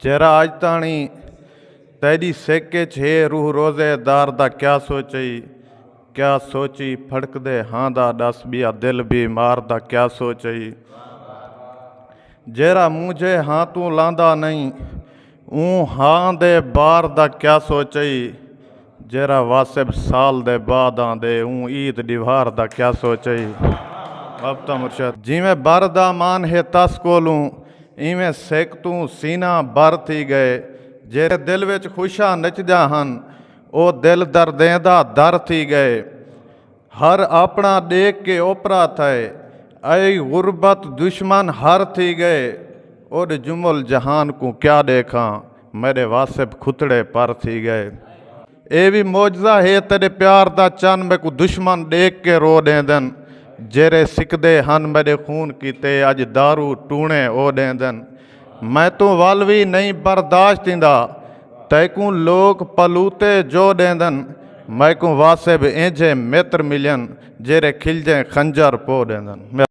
चेहरा आज ताणी तेरी सेके छे रूह रोजेदार दा क्या सोची फड़क दे हाँ दा दस बिया दिल भी मार दा क्या सोची। जेरा मुझे हाँ तू लांदा नहीं ऊँ हाँ दे बार दा क्या सोची। जेरा वासिब साल दे बाद आंदे ऊँ ईद दिवार दा क्या सोची। हफ्ता मुर्शद जिमें बर दा मान है तस कोलूं इवें सिख तू सीना बर थी गए। जेरे दिल विच खुशा नचदा हन ओ दिल दर्दें दा दर थी गए। हर अपना देख के ओपरा थे ऐ गुरबत दुश्मन हर थी गए। ओड जुमल जहान को क्या देखा मेरे वासिब खुतड़े पर थी गए। ए भी मौजदा है तेरे प्यार दा चन मैं को दुश्मन देख के रो देंदन। जेरे सिकदे हन मेरे खून कीते अज दारू टूणे ओ देंदन। मैं तो वल भी नहीं बर्दाश्त इंदा तैकू लोग पलूते जो देंदन। मैं को वासिब इंजे मित्र मिलन जेरे खिलजे खंजर पो देंदन।